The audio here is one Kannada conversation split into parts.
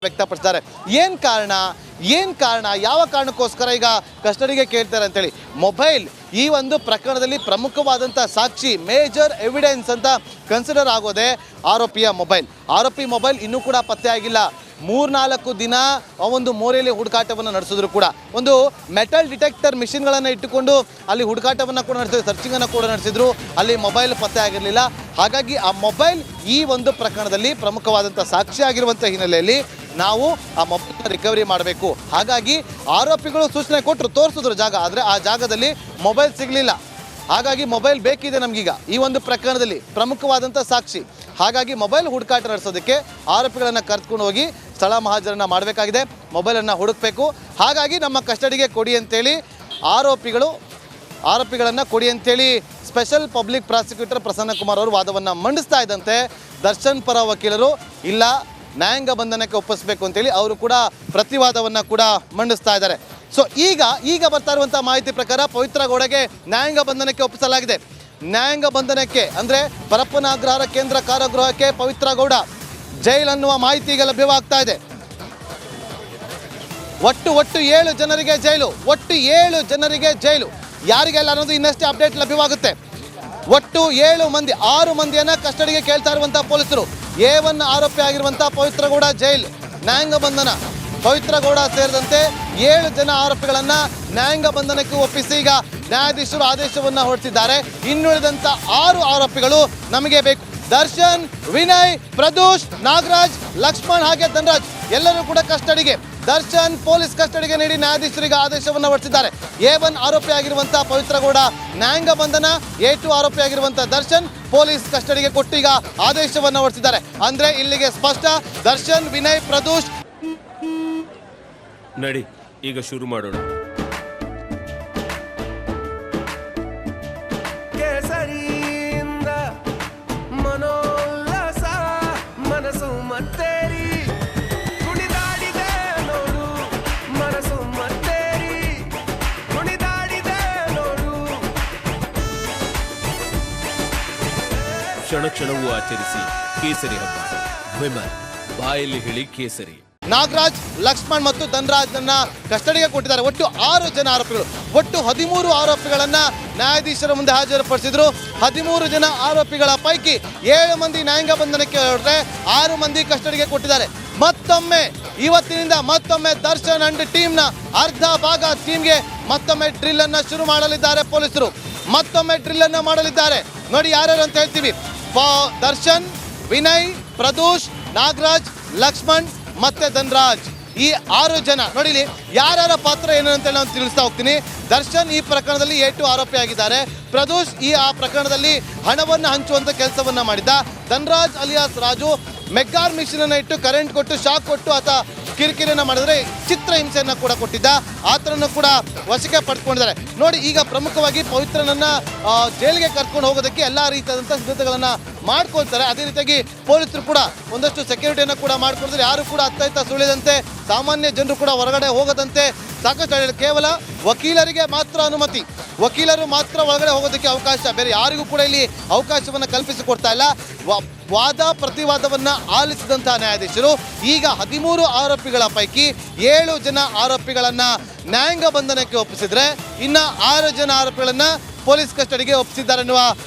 ವ್ಯಕ್ತಪಡಿಸಿದ್ದಾರೆ. ಏನು ಕಾರಣ ಯಾವ ಕಾರಣಕ್ಕೋಸ್ಕರ ಈಗ ಕಸ್ಟಡಿಗೆ ಕೇಳ್ತಾರೆ ಅಂತೇಳಿ. ಮೊಬೈಲ್ ಈ ಒಂದು ಪ್ರಕರಣದಲ್ಲಿ ಪ್ರಮುಖವಾದಂಥ ಸಾಕ್ಷಿ, ಮೇಜರ್ ಎವಿಡೆನ್ಸ್ ಅಂತ ಕನ್ಸಿಡರ್ ಆಗೋದೇ ಆರೋಪಿ ಮೊಬೈಲ್ ಇನ್ನೂ ಕೂಡ ಪತ್ತೆ ಆಗಿಲ್ಲ. 3-4 ದಿನ ಒಂದು ಮೋರೆಯಲ್ಲಿ ಹುಡುಕಾಟವನ್ನು ನಡೆಸಿದ್ರು ಕೂಡ, ಒಂದು ಮೆಟಲ್ ಡಿಟೆಕ್ಟರ್ ಮಿಷಿನ್ಗಳನ್ನು ಇಟ್ಟುಕೊಂಡು ಅಲ್ಲಿ ಹುಡುಕಾಟವನ್ನು ಕೂಡ ನಡೆಸಿದ್ರು, ಸರ್ಚಿಂಗನ್ನು ಕೂಡ ನಡೆಸಿದ್ರು. ಅಲ್ಲಿ ಮೊಬೈಲ್ ಪತ್ತೆ ಆಗಿರಲಿಲ್ಲ. ಹಾಗಾಗಿ ಆ ಮೊಬೈಲ್ ಈ ಒಂದು ಪ್ರಕರಣದಲ್ಲಿ ಪ್ರಮುಖವಾದಂಥ ಸಾಕ್ಷಿ ಆಗಿರುವಂಥ ಹಿನ್ನೆಲೆಯಲ್ಲಿ ನಾವು ಆ ಮೊಬೈಲ್ನ ರಿಕವರಿ ಮಾಡಬೇಕು. ಹಾಗಾಗಿ ಆರೋಪಿಗಳು ಸೂಚನೆ ಕೊಟ್ಟರು, ತೋರಿಸಿದ್ರು ಜಾಗ, ಆದರೆ ಆ ಜಾಗದಲ್ಲಿ ಮೊಬೈಲ್ ಸಿಗಲಿಲ್ಲ. ಹಾಗಾಗಿ ಮೊಬೈಲ್ ಬೇಕಿದೆ ನಮಗೀಗ ಈ ಒಂದು ಪ್ರಕರಣದಲ್ಲಿ ಪ್ರಮುಖವಾದಂಥ ಸಾಕ್ಷಿ. ಹಾಗಾಗಿ ಮೊಬೈಲ್ ಹುಡುಕಾಟ ನಡೆಸೋದಕ್ಕೆ ಆರೋಪಿಗಳನ್ನು ಕರೆದುಕೊಂಡು ಹೋಗಿ ಸ್ಥಳ ಮಹಾಜರನ್ನು ಮಾಡಬೇಕಾಗಿದೆ, ಮೊಬೈಲನ್ನು ಹುಡುಕಬೇಕು. ಹಾಗಾಗಿ ನಮ್ಮ ಕಸ್ಟಡಿಗೆ ಕೊಡಿ ಅಂತೇಳಿ ಆರೋಪಿಗಳನ್ನು ಕೊಡಿ ಅಂತೇಳಿ special public prosecutor Prasanna Kumar ಅವರು ವಾದವನ್ನು ಮಂಡಿಸ್ತಾ ಇದ್ದಂತೆ ದರ್ಶನ್ ಪರ ವಕೀಲರು ಇಲ್ಲ, ನ್ಯಾಯಾಂಗ ಬಂಧನಕ್ಕೆ ಒಪ್ಪಿಸಬೇಕು ಅಂತೇಳಿ ಅವರು ಕೂಡ ಪ್ರತಿವಾದವನ್ನು ಕೂಡ ಮಂಡಿಸ್ತಾ ಇದ್ದಾರೆ. ಸೊ ಈಗ ಬರ್ತಾ ಇರುವಂಥ ಮಾಹಿತಿ ಪ್ರಕಾರ ಪವಿತ್ರ ಗೌಡಗೆ ನ್ಯಾಯಾಂಗ ಬಂಧನಕ್ಕೆ ಒಪ್ಪಿಸಲಾಗಿದೆ. ನ್ಯಾಯಾಂಗ ಬಂಧನಕ್ಕೆ ಅಂದರೆ ಪರಪ್ಪನ ಅಗ್ರಹಾರ ಕೇಂದ್ರ ಕಾರಾಗೃಹಕ್ಕೆ ಪವಿತ್ರ ಗೌಡ ಜೈಲ್ ಅನ್ನುವ ಮಾಹಿತಿ ಈಗ ಲಭ್ಯವಾಗ್ತಾ ಇದೆ. ಒಟ್ಟು 7 ಜನರಿಗೆ ಜೈಲು. ಯಾರಿಗೆಲ್ಲ ಅನ್ನೋದು ಇನ್ನಷ್ಟೇ ಅಪ್ಡೇಟ್ ಲಭ್ಯವಾಗುತ್ತೆ. ಒಟ್ಟು 7 ಮಂದಿ, 6 ಮಂದಿಯನ್ನು ಕಸ್ಟಡಿಗೆ ಕೇಳ್ತಾ ಇರುವಂಥ ಪೊಲೀಸರು. A1 ಆರೋಪಿ ಆಗಿರುವಂಥ ಪವಿತ್ರ ಗೌಡ ಜೈಲ್, ನ್ಯಾಯಾಂಗ ಬಂಧನ. ಪವಿತ್ರ ಗೌಡ ಸೇರಿದಂತೆ 7 ಜನ ಆರೋಪಿಗಳನ್ನು ನ್ಯಾಯಾಂಗ ಬಂಧನಕ್ಕೆ ಒಪ್ಪಿಸಿ ಈಗ ನ್ಯಾಯಾಧೀಶರು ಆದೇಶವನ್ನು ಹೊರಡಿಸಿದ್ದಾರೆ. ಇನ್ನುಳಿದಂಥ 6 ಆರೋಪಿಗಳು ನಮಗೆ ಬೇಕು. ದರ್ಶನ್, ವಿನಯ್, ಪ್ರದೋಷ್, ನಾಗರಾಜ್, ಲಕ್ಷ್ಮಣ್ ಹಾಗೆ ಧನರಾಜ್ ಎಲ್ಲರೂ ಕೂಡ ಕಸ್ಟಡಿಗೆ. ದರ್ಶನ್ ಪೊಲೀಸ್ ಕಸ್ಟಡಿಗೆ ನೀಡಿ ನ್ಯಾಯಾಧೀಶರಿಗೆ ಆದೇಶವನ್ನು ಹೊರಡಿಸಿದ್ದಾರೆ. A1 ಆರೋಪಿ ಆಗಿರುವಂಥ ಪವಿತ್ರ ಗೌಡ ನ್ಯಾಯಾಂಗ ಬಂಧನ, A2 ಆರೋಪಿ ಆಗಿರುವಂಥ ದರ್ಶನ್ ಪೊಲೀಸ್ ಕಸ್ಟಡಿಗೆ ಕೊಟ್ಟು ಈಗ ಆದೇಶವನ್ನು ಹೊರಡಿಸಿದ್ದಾರೆ. ಅಂದ್ರೆ ಇಲ್ಲಿಗೆ ಸ್ಪಷ್ಟ, ದರ್ಶನ್, ವಿನಯ್, ಪ್ರದೋಷ್. ನಡಿ ಈಗ ಶುರು ಮಾಡೋಣ. ಕೇಸರಿಯಿಂದ ಮನೋಲ್ಲಾಸ ಮನಸ್ಸು ಮತ್ತೇರಿ ಕುಣಿದಾಡಿದೆ ನೋಡು, ಮನಸ್ಸು ಮತ್ತೇರಿ ಕುಣಿದಾಡಿದೆ ನೋಡು. ಕ್ಷಣ ಕ್ಷಣವೂ ಆಚರಿಸಿ ಕೇಸರಿ ಹಬ್ಬ. ವಿಮಲ್ ಬಾಯಲ್ಲಿ ಹೇಳಿ ಕೇಸರಿ. ನಾಗರಾಜ್, ಲಕ್ಷ್ಮಣ್ ಮತ್ತು ಧನರಾಜ್ನನ್ನ ಕಸ್ಟಡಿಗೆ ಕೊಟ್ಟಿದ್ದಾರೆ. ಒಟ್ಟು 6 ಜನ ಆರೋಪಿಗಳು, ಒಟ್ಟು 13 ಆರೋಪಿಗಳನ್ನ ನ್ಯಾಯಾಧೀಶರ ಮುಂದೆ ಹಾಜರುಪಡಿಸಿದ್ರು. 13 ಜನ ಆರೋಪಿಗಳ ಪೈಕಿ 7 ಮಂದಿ ನ್ಯಾಯಾಂಗ ಬಂಧನಕ್ಕೆ ಹೊರಟ್ರೆ 6 ಮಂದಿ ಕಸ್ಟಡಿಗೆ ಕೊಟ್ಟಿದ್ದಾರೆ. ಇವತ್ತಿನಿಂದ ಮತ್ತೊಮ್ಮೆ ದರ್ಶನ್ ಅಂಡ್ ಟೀಮ್ನ ಅರ್ಧ ಭಾಗ ಟೀಮ್ಗೆ ಮತ್ತೊಮ್ಮೆ ಡ್ರಿಲ್ ಅನ್ನ ಶುರು ಮಾಡಲಿದ್ದಾರೆ ಪೊಲೀಸರು. ನೋಡಿ ಯಾರ್ಯಾರು ಅಂತ ಹೇಳ್ತೀವಿ. ದರ್ಶನ್, ವಿನಯ್, ಪ್ರದೋಷ್, ನಾಗರಾಜ್, ಲಕ್ಷ್ಮಣ್ ಮತ್ತೆ ಧನರಾಜ್, ಈ 6 ಜನ. ನೋಡಿ ಯಾರ್ಯಾರ ಪಾತ್ರ ಏನು ಅಂತೇಳಿ ನಾನು ತಿಳಿಸ್ತಾ ಹೋಗ್ತೀನಿ. ದರ್ಶನ್ ಈ ಪ್ರಕರಣದಲ್ಲಿ A2 ಆರೋಪಿ ಆಗಿದ್ದಾರೆ. ಪ್ರದೋಷ್ ಆ ಪ್ರಕರಣದಲ್ಲಿ ಹಣವನ್ನು ಹಂಚುವಂತ ಕೆಲಸವನ್ನ ಮಾಡಿದ್ದ. ಧನರಾಜ್ ಅಲಿಯಾಸ್ ರಾಜು ಮೆಗ್ಗಾರ್ ಮಿಷನ್ ಅನ್ನು ಇಟ್ಟು ಕರೆಂಟ್ ಕೊಟ್ಟು ಶಾಕ್ ಕೊಟ್ಟು ಆತ ಕಿರಿಕಿರಿಯನ್ನು ಮಾಡಿದ್ರೆ ಚಿತ್ರ ಹಿಂಸೆಯನ್ನು ಕೂಡ ಕೊಟ್ಟಿದ್ದ. ಆತನನ್ನು ಕೂಡ ವಶಕ್ಕೆ ಪಡ್ಕೊಂಡಿದ್ದಾರೆ. ನೋಡಿ ಈಗ ಪ್ರಮುಖವಾಗಿ ಪವಿತ್ರನನ್ನ ಜೈಲಿಗೆ ಕರ್ಕೊಂಡು ಹೋಗೋದಕ್ಕೆ ಎಲ್ಲ ರೀತಿಯಾದಂಥ ಸಿದ್ಧತೆಗಳನ್ನು ಮಾಡ್ಕೊಳ್ತಾರೆ. ಅದೇ ರೀತಿಯಾಗಿ ಪೊಲೀಸರು ಕೂಡ ಒಂದಷ್ಟು ಸೆಕ್ಯೂರಿಟಿಯನ್ನು ಕೂಡ ಮಾಡ್ಕೊಳ್ತಾರೆ. ಯಾರು ಕೂಡ ಅತ್ತ ಸುಳಿದಂತೆ, ಸಾಮಾನ್ಯ ಜನರು ಕೂಡ ಹೊರಗಡೆ ಹೋಗದಂತೆ ಸಾಕಷ್ಟು. ಕೇವಲ ವಕೀಲರಿಗೆ ಮಾತ್ರ ಅನುಮತಿ, ವಕೀಲರು ಮಾತ್ರ ಒಳಗಡೆ ಹೋಗೋದಕ್ಕೆ ಅವಕಾಶ, ಬೇರೆ ಯಾರಿಗೂ ಕೂಡ ಇಲ್ಲಿ ಅವಕಾಶವನ್ನು ಕಲ್ಪಿಸಿಕೊಡ್ತಾ ಇಲ್ಲ. ವಾದ ಪ್ರತಿವಾದವನ್ನು ಆಲಿಸಿದಂತಹ ನ್ಯಾಯಾಧೀಶರು ಈಗ 13 ಆರೋಪಿಗಳ ಪೈಕಿ 7 ಜನ ಆರೋಪಿಗಳನ್ನು ನ್ಯಾಯಾಂಗ ಬಂಧನಕ್ಕೆ ಒಪ್ಪಿಸಿದ್ರೆ ಇನ್ನು 6 ಜನ ಆರೋಪಿಗಳನ್ನು ಪೊಲೀಸ್ ಕಸ್ಟಡಿಗೆ ಒಪ್ಪಿಸಿದ್ದಾರೆ ಎನ್ನುವ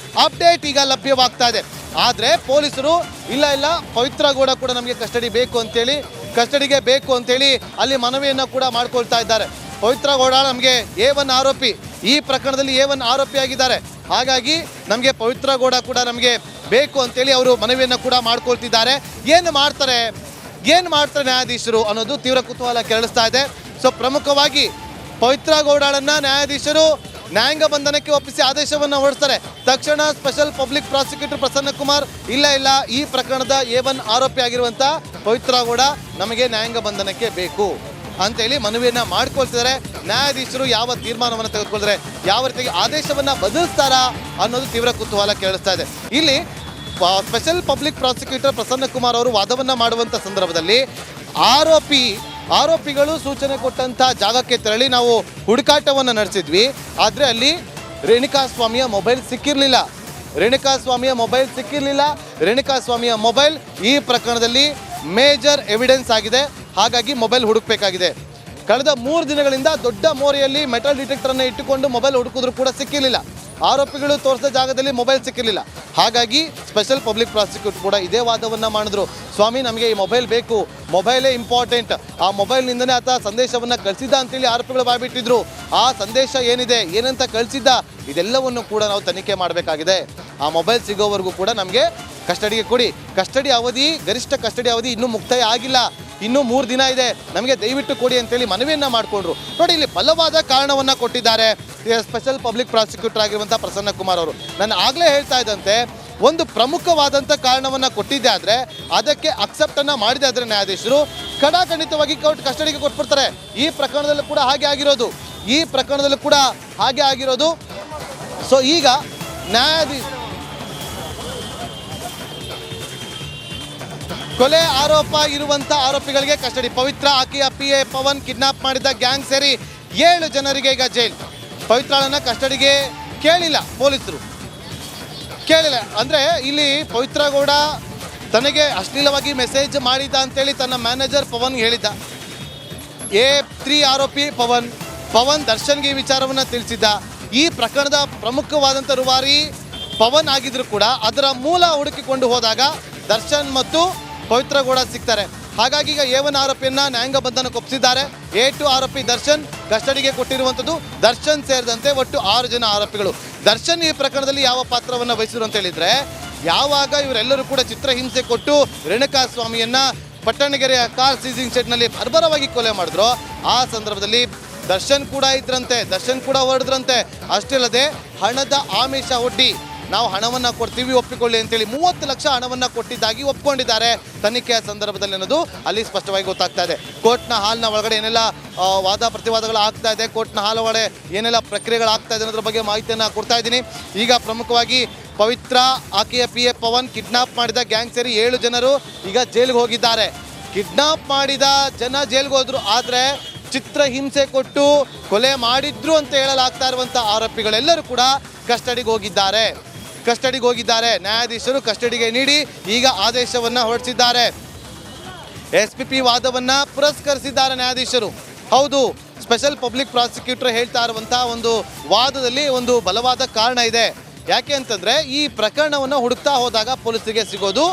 ಅಪ್ಡೇಟ್ ಈಗ ಲಭ್ಯವಾಗ್ತಾ ಇದೆ. ಆದರೆ ಪೊಲೀಸರು ಇಲ್ಲ ಪವಿತ್ರ ಗೌಡ ಕೂಡ ನಮಗೆ ಕಸ್ಟಡಿಗೆ ಬೇಕು ಅಂತೇಳಿ ಅಲ್ಲಿ ಮನವಿಯನ್ನು ಕೂಡ ಮಾಡ್ಕೊಳ್ತಾ ಇದ್ದಾರೆ. ಪವಿತ್ರ ಗೌಡ ನಮಗೆ A1 ಆರೋಪಿ, ಈ ಪ್ರಕರಣದಲ್ಲಿ A1 ಆರೋಪಿ ಆಗಿದ್ದಾರೆ. ಹಾಗಾಗಿ ನಮಗೆ ಪವಿತ್ರ ಗೌಡ ಕೂಡ ನಮಗೆ ಬೇಕು ಅಂತೇಳಿ ಅವರು ಮನವಿಯನ್ನು ಕೂಡ ಮಾಡ್ಕೊಳ್ತಿದ್ದಾರೆ. ಏನು ಮಾಡ್ತಾರೆ ನ್ಯಾಯಾಧೀಶರು ಅನ್ನೋದು ತೀವ್ರ ಕುತೂಹಲ ಕೆರಳಿಸ್ತಾ ಇದೆ. ಸೊ ಪ್ರಮುಖವಾಗಿ ಪವಿತ್ರ ಗೌಡಳನ್ನ ನ್ಯಾಯಾಧೀಶರು ನ್ಯಾಯಾಂಗ ಬಂಧನಕ್ಕೆ ಒಪ್ಪಿಸಿ ಆದೇಶವನ್ನು ಹೊರಡಿಸ್ತಾರೆ. ತಕ್ಷಣ special public prosecutor Prasanna Kumar ಇಲ್ಲ ಈ ಪ್ರಕರಣದ A1 ಆರೋಪಿ ಆಗಿರುವಂಥ ಪವಿತ್ರ ಗೌಡ ನಮಗೆ ನ್ಯಾಯಾಂಗ ಬಂಧನಕ್ಕೆ ಬೇಕು ಅಂತೇಳಿ ಮನವಿಯನ್ನು ಮಾಡ್ಕೊಳ್ತಿದ್ದಾರೆ. ನ್ಯಾಯಾಧೀಶರು ಯಾವ ತೀರ್ಮಾನವನ್ನು ತೆಗೆದುಕೊಳ್ತಾರೆ, ಯಾವ ರೀತಿಯಾಗಿ ಆದೇಶವನ್ನು ಬದಲಿಸ್ತಾರಾ ಅನ್ನೋದು ತೀವ್ರ ಕುತೂಹಲ ಕೇಳಿಸ್ತಾ ಇದೆ. ಇಲ್ಲಿ special public prosecutor Prasanna Kumar ಅವರು ವಾದವನ್ನು ಮಾಡುವಂಥ ಸಂದರ್ಭದಲ್ಲಿ ಆರೋಪಿಗಳು ಸೂಚನೆ ಕೊಟ್ಟಂಥ ಜಾಗಕ್ಕೆ ತೆರಳಿ ನಾವು ಹುಡುಕಾಟವನ್ನು ನಡೆಸಿದ್ವಿ. ಆದರೆ ಅಲ್ಲಿ ರೇಣುಕಾಸ್ವಾಮಿಯ ಮೊಬೈಲ್ ಸಿಕ್ಕಿರಲಿಲ್ಲ. ರೇಣುಕಾಸ್ವಾಮಿಯ ಮೊಬೈಲ್ ಈ ಪ್ರಕರಣದಲ್ಲಿ ಮೇಜರ್ ಎವಿಡೆನ್ಸ್ ಆಗಿದೆ. ಹಾಗಾಗಿ ಮೊಬೈಲ್ ಹುಡುಕಬೇಕಾಗಿದೆ. ಕಳೆದ 3 ದಿನಗಳಿಂದ ದೊಡ್ಡ ಮೋರಿಯಲ್ಲಿ ಮೆಟಲ್ ಡಿಟೆಕ್ಟರನ್ನು ಇಟ್ಟುಕೊಂಡು ಮೊಬೈಲ್ ಹುಡುಕಿದ್ರು ಕೂಡ ಸಿಕ್ಕಿರಲಿಲ್ಲ. ಆರೋಪಿಗಳು ತೋರಿಸಿದ ಜಾಗದಲ್ಲಿ ಮೊಬೈಲ್ ಸಿಕ್ಕಿರಲಿಲ್ಲ. ಹಾಗಾಗಿ ಸ್ಪೆಷಲ್ ಪಬ್ಲಿಕ್ ಪ್ರಾಸಿಕ್ಯೂಟರ್ ಕೂಡ ಇದೇ ವಾದವನ್ನು ಮಾಡಿದ್ರು. ಸ್ವಾಮಿ, ನಮಗೆ ಈ ಮೊಬೈಲ್ ಬೇಕು, ಮೊಬೈಲೇ ಇಂಪಾರ್ಟೆಂಟ್, ಆ ಮೊಬೈಲ್ನಿಂದನೇ ಆತ ಸಂದೇಶವನ್ನು ಕಳಿಸಿದ್ದ ಅಂತೇಳಿ ಆರೋಪಿಗಳು ಬಾಯ್ಬಿಟ್ಟಿದ್ರು. ಆ ಸಂದೇಶ ಏನಿದೆ, ಏನಂತ ಕಳಿಸಿದ್ದ, ಇದೆಲ್ಲವನ್ನು ಕೂಡ ನಾವು ತನಿಖೆ ಮಾಡಬೇಕಾಗಿದೆ. ಆ ಮೊಬೈಲ್ ಸಿಗೋವರೆಗೂ ಕೂಡ ನಮಗೆ ಕಸ್ಟಡಿಗೆ ಕೊಡಿ. ಕಸ್ಟಡಿ ಅವಧಿ, ಗರಿಷ್ಠ ಕಸ್ಟಡಿ ಅವಧಿ ಇನ್ನೂ ಮುಕ್ತಾಯ ಆಗಿಲ್ಲ, ಇನ್ನೂ 3 ದಿನ ಇದೆ, ನಮಗೆ ದಯವಿಟ್ಟು ಕೊಡಿ ಅಂತೇಳಿ ಮನವಿಯನ್ನು ಮಾಡಿಕೊಂಡ್ರು. ನೋಡಿ, ಇಲ್ಲಿ ಬಲವಾದ ಕಾರಣವನ್ನು ಕೊಟ್ಟಿದ್ದಾರೆ ಸ್ಪೆಷಲ್ ಪಬ್ಲಿಕ್ ಪ್ರಾಸಿಕ್ಯೂಟರ್ ಆಗಿರುವಂಥ ಪ್ರಸನ್ನ ಕುಮಾರ್ ಅವರು. ನಾನು ಆಗಲೇ ಹೇಳ್ತಾ ಇದ್ದಂತೆ, ಒಂದು ಪ್ರಮುಖವಾದಂಥ ಕಾರಣವನ್ನು ಕೊಟ್ಟಿದ್ದೆ ಆದರೆ ಅದಕ್ಕೆ ಅಕ್ಸೆಪ್ಟನ್ನು ಮಾಡಿದೆ ಆದರೆ ನ್ಯಾಯಾಧೀಶರು ಖಡಾಖಂಡಿತವಾಗಿ ಕೋರ್ಟ್ ಕಸ್ಟಡಿಗೆ ಕೊಟ್ಬಿಡ್ತಾರೆ. ಈ ಪ್ರಕರಣದಲ್ಲೂ ಕೂಡ ಹಾಗೆ ಆಗಿರೋದು. ಸೊ ಈಗ ಕೊಲೆ ಆರೋಪ ಇರುವಂಥ ಆರೋಪಿಗಳಿಗೆ ಕಸ್ಟಡಿ. ಪವಿತ್ರ, ಆಕೆಯ PA ಪವನ್ ಕಿಡ್ನಾಪ್ ಮಾಡಿದ ಗ್ಯಾಂಗ್ ಸೇರಿ 7 ಜನರಿಗೆ ಈಗ ಜೈಲು. ಪವಿತ್ರಳನ್ನು ಕಸ್ಟಡಿಗೆ ಕೇಳಿಲ್ಲ ಪೊಲೀಸರು, ಕೇಳಿಲ್ಲ. ಅಂದರೆ ಇಲ್ಲಿ ಪವಿತ್ರ ಗೌಡ ತನಗೆ ಅಶ್ಲೀಲವಾಗಿ ಮೆಸೇಜ್ ಮಾಡಿದ್ದ ಅಂತೇಳಿ ತನ್ನ ಮ್ಯಾನೇಜರ್ ಪವನ್ ಹೇಳಿದ್ದ. A3 ಆರೋಪಿ ಪವನ್ ದರ್ಶನ್ಗೆ ಈ ವಿಚಾರವನ್ನು ತಿಳಿಸಿದ್ದ. ಈ ಪ್ರಕರಣದ ಪ್ರಮುಖವಾದಂಥ ರೂವಾರಿ ಪವನ್ ಆಗಿದ್ರು ಕೂಡ ಅದರ ಮೂಲ ಹುಡುಕಿಕೊಂಡು ಹೋದಾಗ ದರ್ಶನ್ ಮತ್ತು ಪವಿತ್ರ ಗೌಡ ಸಿಗ್ತಾರೆ. ಹಾಗಾಗಿ ಈಗ A1 ಆರೋಪಿಯನ್ನು ನ್ಯಾಯಾಂಗ ಬಂಧನಕ್ಕೆ ಒಪ್ಪಿಸಿದ್ದಾರೆ. A2 ಆರೋಪಿ ದರ್ಶನ್ ಕಸ್ಟಡಿಗೆ ಕೊಟ್ಟಿರುವಂಥದ್ದು. ದರ್ಶನ್ ಸೇರಿದಂತೆ ಒಟ್ಟು 6 ಜನ ಆರೋಪಿಗಳು. ದರ್ಶನ್ ಈ ಪ್ರಕರಣದಲ್ಲಿ ಯಾವ ಪಾತ್ರವನ್ನು ವಹಿಸಿದ್ರು ಅಂತ ಹೇಳಿದರೆ, ಯಾವಾಗ ಇವರೆಲ್ಲರೂ ಕೂಡ ಚಿತ್ರಹಿಂಸೆ ಕೊಟ್ಟು ರೇಣುಕಾ ಸ್ವಾಮಿಯನ್ನು ಪಟ್ಟಣಗೆರೆಯ ಕಾರ್ ಸೀಸಿಂಗ್ ಸೆಟ್ನಲ್ಲಿ ಬರ್ಬರವಾಗಿ ಕೊಲೆ ಮಾಡಿದ್ರು, ಆ ಸಂದರ್ಭದಲ್ಲಿ ದರ್ಶನ್ ಕೂಡ ಇದ್ರಂತೆ, ದರ್ಶನ್ ಕೂಡ ಹೊರಡಿದ್ರಂತೆ. ಅಷ್ಟೇ ಅಲ್ಲದೆ ಹಣದ ಆಮಿಷ ಒಡ್ಡಿ ನಾವು ಹಣವನ್ನು ಕೊಡ್ತೀವಿ ಒಪ್ಪಿಕೊಳ್ಳಿ ಅಂತೇಳಿ 30 ಲಕ್ಷ ಹಣವನ್ನು ಕೊಟ್ಟಿದ್ದಾಗಿ ಒಪ್ಕೊಂಡಿದ್ದಾರೆ ತನಿಖೆಯ ಸಂದರ್ಭದಲ್ಲಿ ಅನ್ನೋದು ಅಲ್ಲಿ ಸ್ಪಷ್ಟವಾಗಿ ಗೊತ್ತಾಗ್ತಾ ಇದೆ. ಕೋರ್ಟ್ನ ಹಾಲ್ನ ಒಳಗಡೆ ಏನೆಲ್ಲ ವಾದ ಪ್ರತಿವಾದಗಳು ಆಗ್ತಾ ಇದೆ, ಕೋರ್ಟ್ನ ಹಾಲ್ ಒಳಗಡೆ ಏನೆಲ್ಲ ಪ್ರಕ್ರಿಯೆಗಳಾಗ್ತಾ ಇದೆ ಅನ್ನೋದ್ರ ಬಗ್ಗೆ ಮಾಹಿತಿಯನ್ನು ಕೊಡ್ತಾ ಇದ್ದೀನಿ. ಈಗ ಪ್ರಮುಖವಾಗಿ ಪವಿತ್ರ, ಆಕೆಯ PA ಪವನ್ ಕಿಡ್ನಾಪ್ ಮಾಡಿದ ಗ್ಯಾಂಗ್ ಸೇರಿ 7 ಜನರು ಈಗ ಜೈಲಿಗೆ ಹೋಗಿದ್ದಾರೆ. ಕಿಡ್ನಾಪ್ ಮಾಡಿದ ಜನ ಜೈಲಿಗೆ ಹೋದ್ರು, ಆದರೆ ಚಿತ್ರಹಿಂಸೆ ಕೊಟ್ಟು ಕೊಲೆ ಮಾಡಿದ್ರು ಅಂತ ಹೇಳಲಾಗ್ತಾ ಇರುವಂಥ ಆರೋಪಿಗಳೆಲ್ಲರೂ ಕೂಡ ಕಸ್ಟಡಿಗೆ ಹೋಗಿದ್ದಾರೆ. ನ್ಯಾಯಾಧೀಶರು ಕಸ್ಟಡಿಗೆ ನೀಡಿ ಈಗ ಆದೇಶವನ್ನು ಹೊರಡಿಸಿದ್ದಾರೆ. SPP ವಾದವನ್ನು ಪುರಸ್ಕರಿಸಿದ್ದಾರೆ ನ್ಯಾಯಾಧೀಶರು. ಹೌದು, ಸ್ಪೆಷಲ್ ಪಬ್ಲಿಕ್ ಪ್ರಾಸಿಕ್ಯೂಟರ್ ಹೇಳ್ತಾ ಇರುವಂಥ ಒಂದು ವಾದದಲ್ಲಿ ಒಂದು ಬಲವಾದ ಕಾರಣ ಇದೆ. ಯಾಕೆ ಅಂತಂದರೆ, ಈ ಪ್ರಕರಣವನ್ನು ಹುಡುಕ್ತಾ ಹೋದಾಗ ಪೊಲೀಸರಿಗೆ ಸಿಗೋದು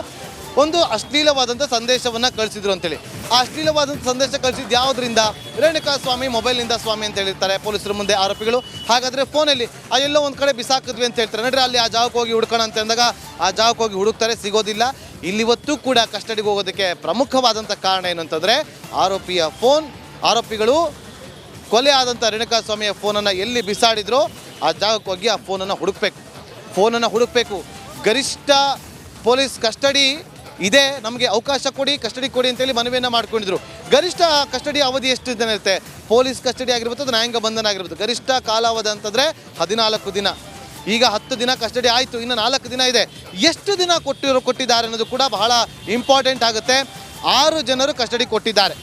ಒಂದು ಅಶ್ಲೀಲವಾದಂಥ ಸಂದೇಶವನ್ನು ಕಳಿಸಿದ್ರು ಅಂತೇಳಿ. ಆ ಅಶ್ಲೀಲವಾದಂಥ ಸಂದೇಶ ಕಳಿಸಿದ್ದು ಯಾವುದರಿಂದ? ರೇಣುಕಾ ಸ್ವಾಮಿ ಮೊಬೈಲ್ನಿಂದ ಸ್ವಾಮಿ ಅಂತ ಹೇಳಿರ್ತಾರೆ ಪೊಲೀಸರ ಮುಂದೆ ಆರೋಪಿಗಳು. ಹಾಗಾದರೆ ಫೋನಲ್ಲಿ ಎಲ್ಲೋ ಒಂದು ಕಡೆ ಬಿಸಾಕಿದ್ವಿ ಅಂತ ಹೇಳ್ತಾರೆ. ನೋಡ್ರಿ, ಅಲ್ಲಿ ಆ ಜಾಗಕ್ಕೆ ಹೋಗಿ ಹುಡ್ಕೋಣ ಅಂತ ಅಂದಾಗ ಆ ಜಾಗಕ್ಕೆ ಹೋಗಿ ಹುಡುಕ್ತಾರೆ, ಸಿಗೋದಿಲ್ಲ. ಇಲ್ಲಿವತ್ತು ಕೂಡ ಕಸ್ಟಡಿಗೆ ಹೋಗೋದಕ್ಕೆ ಪ್ರಮುಖವಾದಂಥ ಕಾರಣ ಏನು ಅಂತಂದರೆ, ಆರೋಪಿಗಳು ಕೊಲೆ ಆದಂಥ ರೇಣುಕಾ ಸ್ವಾಮಿಯ ಫೋನನ್ನು ಎಲ್ಲಿ ಬಿಸಾಡಿದ್ರೋ ಆ ಜಾಗಕ್ಕೆ ಹೋಗಿ ಆ ಫೋನನ್ನು ಹುಡುಕಬೇಕು. ಗರಿಷ್ಠ ಪೊಲೀಸ್ ಕಸ್ಟಡಿ ಇದೆ, ನಮಗೆ ಅವಕಾಶ ಕೊಡಿ, ಕಸ್ಟಡಿ ಕೊಡಿ ಅಂತೇಳಿ ಮನವಿಯನ್ನು ಮಾಡ್ಕೊಂಡಿದ್ರು. ಗರಿಷ್ಠ ಕಸ್ಟಡಿ ಅವಧಿ ಎಷ್ಟು ದಿನ ಇರುತ್ತೆ? ಪೊಲೀಸ್ ಕಸ್ಟಡಿ ಆಗಿರ್ಬೋದು, ಅದು ನ್ಯಾಯಾಂಗ ಬಂಧನ ಆಗಿರ್ಬೋದು. ಗರಿಷ್ಠ ಕಾಲಾವಧಿ ಅಂತಂದರೆ 14 ದಿನ. ಈಗ 10 ದಿನ ಕಸ್ಟಡಿ ಆಯಿತು, ಇನ್ನು 4 ದಿನ ಇದೆ. ಎಷ್ಟು ದಿನ ಕೊಟ್ಟಿದ್ದಾರೆ ಅನ್ನೋದು ಕೂಡ ಬಹಳ ಇಂಪಾರ್ಟೆಂಟ್ ಆಗುತ್ತೆ. 6 ಜನರು ಕಸ್ಟಡಿ ಕೊಟ್ಟಿದ್ದಾರೆ.